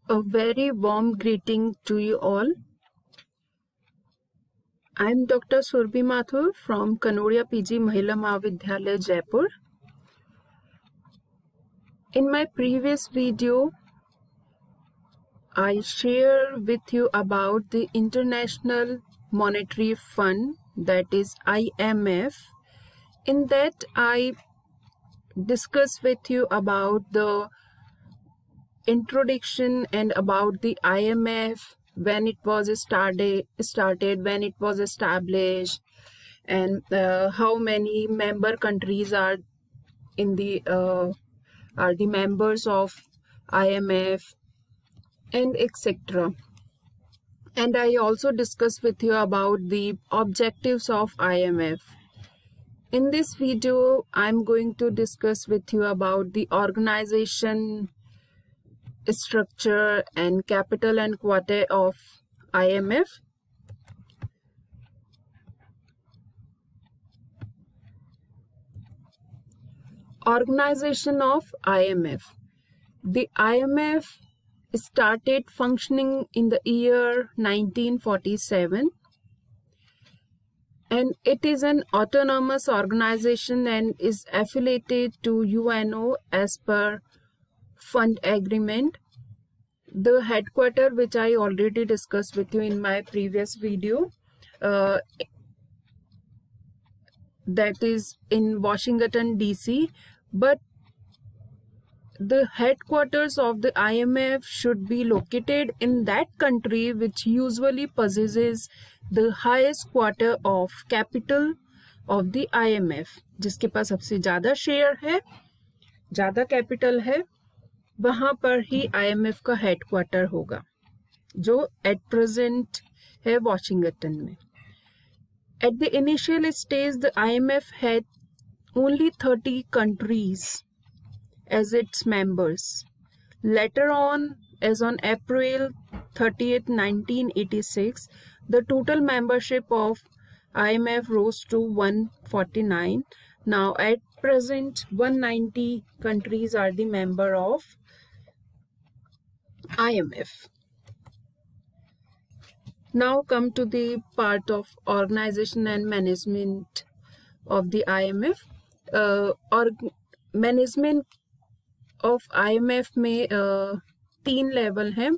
A very warm greeting to you all. I am Dr. Surbhi Mathur from Kanoria PG Mahila Mahavidyalaya, Jaipur. In my previous video, I share with you about the International Monetary Fund, that is IMF. In that, I discuss with you about the introduction and about the IMF, when it was started, when it was established, and how many member countries are the members of IMF, and etc. And I also discuss with you about the objectives of IMF. In this video, I'm going to discuss with you about the organization, structure and capital and quota of IMF. Organization of IMF. The IMF started functioning in the year 1947, and it is an autonomous organization and is affiliated to UNO as per fund agreement. The headquarters, which I already discussed with you in my previous video, that is in Washington DC, but the headquarters of the IMF should be located in that country which usually possesses the highest quota of capital of the IMF. जिसके पास सबसे ज़्यादा share है, ज़्यादा capital है, वहाँ पर ही IMF का headquarter होगा, जो एट प्रेजेंट है वॉशिंगटन में. At the initial stage, the IMF had only 30 countries as its members. Later on, as on April 30th, 1986, the total membership of IMF rose to 149. Now, at present, 190 countries are the member of IMF. Now come to the part of organization and management of the IMF. Management of IMF में 3 level हैं.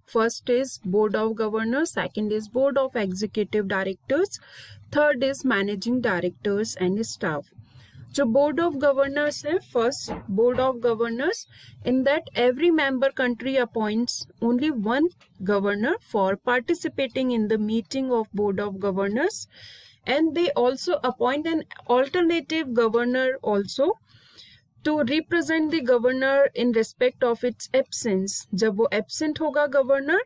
First is Board of Governors, second is Board of Executive Directors, third is Managing Directors and Staff. जो Board of Governors है, first Board of Governors, in that every member country appoints only one governor for participating in the meeting of Board of Governors, and they also appoint an alternative governor also to represent the governor in respect of its absence. जब वो absent होगा governor,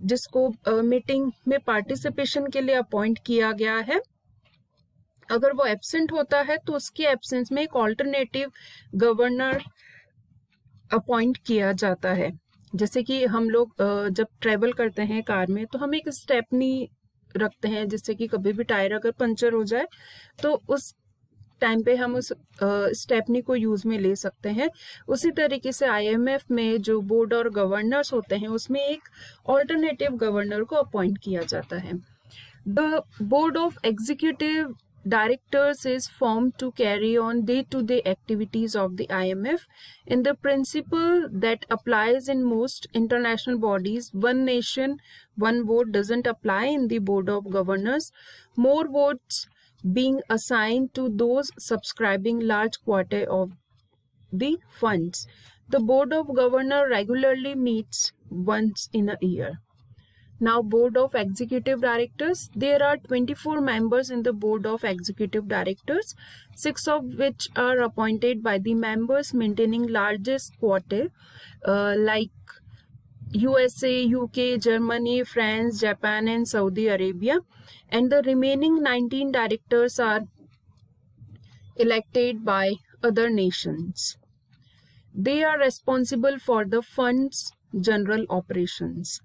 जिसको meeting में participation के लिए appoint किया गया है, अगर वो एब्सेंट होता है तो उसके एब्सेंस में एक ऑल्टरनेटिव गवर्नर अपॉइंट किया जाता है. जैसे कि हम लोग जब ट्रेवल करते हैं कार में तो हम एक स्टेपनी रखते हैं, जिससे कि कभी भी टायर अगर पंचर हो जाए तो उस टाइम पे हम उस स्टेपनी को यूज में ले सकते हैं. उसी तरीके से IMF में जो बोर्ड और गवर्नर्स होते हैं उसमें एक ऑल्टरनेटिव गवर्नर को अपॉइंट किया जाता है. The board of executive Directors is formed to carry on day-to-day activities of the IMF. In the principle that applies in most international bodies, one nation, one vote doesn't apply in the Board of Governors. More votes being assigned to those subscribing large quota of the funds. The Board of Governors regularly meets once in a year. Now, Board of Executive Directors. There are 24 members in the Board of Executive Directors, 6 of which are appointed by the members maintaining largest quota, like USA, UK, Germany, France, Japan, and Saudi Arabia. And the remaining 19 directors are elected by other nations. They are responsible for the fund's general operations.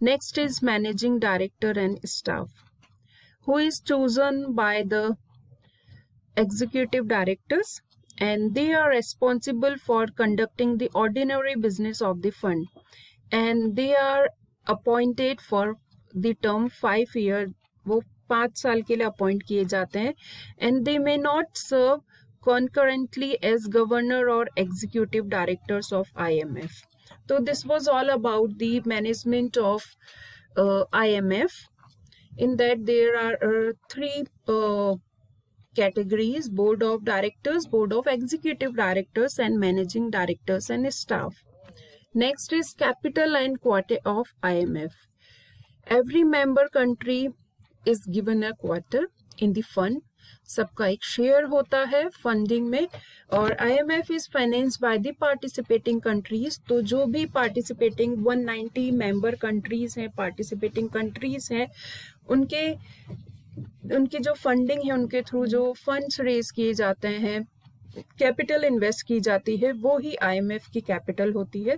Next is Managing Director and Staff, who is chosen by the Executive Directors. and they are responsible for conducting the ordinary business of the fund, and they are appointed for the term 5 year. वो 5 साल के लिए appoint किए जाते हैं, and they may not serve concurrently as governor or executive directors of IMF. So this was all about the management of IMF. In that there are 3 categories: board of directors, board of executive directors, and managing directors and staff. Next is capital and quota of IMF. Every member country is given a quota in the fund. सबका एक share होता है funding में, और IMF is finance by the participating countries. तो जो भी participating 190 member countries हैं, पार्टिसिपेटिंग कंट्रीज हैं, उनकी जो फंडिंग है, उनके थ्रू जो फंड्स रेज किए जाते हैं, कैपिटल इन्वेस्ट की जाती है, वो ही IMF की कैपिटल होती है.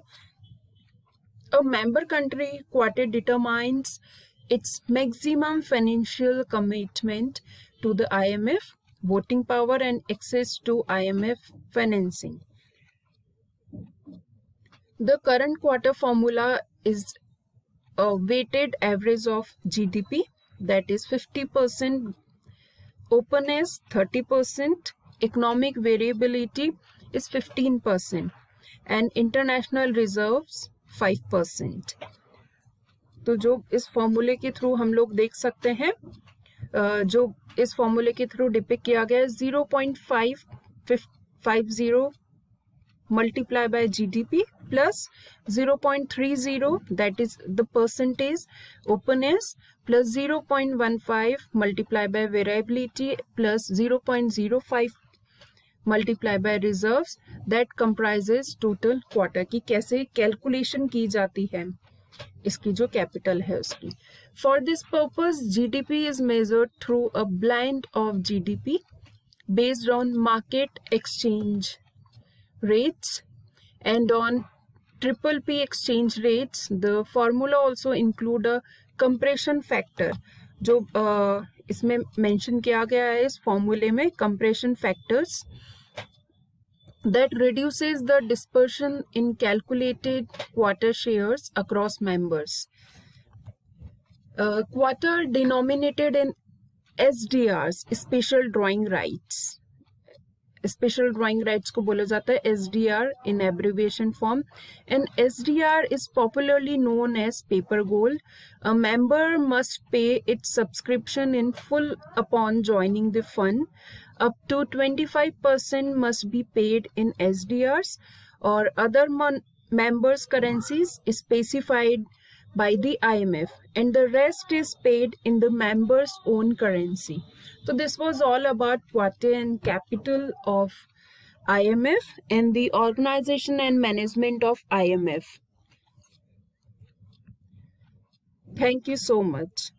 A member country quota determines its maximum financial commitment to the IMF, voting power, and access to IMF financing. The current quota formula is a weighted average of GDP, that is 50%, openness 30%, economic variability is 15%, and international reserves 5%. तो जो इस फॉर्मूले के through हम लोग देख सकते हैं, जो इस फॉर्मूले के थ्रू डिपिक्ट किया गया है, 0.550 multiply by GDP plus 0.30, that is the percentage openness, plus 0.15 multiply by variability plus 0.05 multiply by reserves, that comprises total quota. की कैसे कैलकुलेशन की जाती है इसकी जो कैपिटल है उसकी. For this purpose, GDP is measured through a blend of GDP based on market exchange rates and on PPP exchange rates. The formula also include a compression factor. जो इसमें मेंशन किया गया है इस फॉर्मूले में, compression factors, that reduces the dispersion in calculated quota shares across members. Quota denominated in SDRs, special drawing rights. Special drawing rights को बोला जाता है SDR in abbreviation form, and SDR is popularly known as paper gold. A member must pay its subscription in full upon joining the fund. Up to 25% must be paid in SDRs or other members' currencies specified by the IMF, and the rest is paid in the members' own currency. So this was all about quota and capital of IMF and the organization and management of IMF. Thank you so much.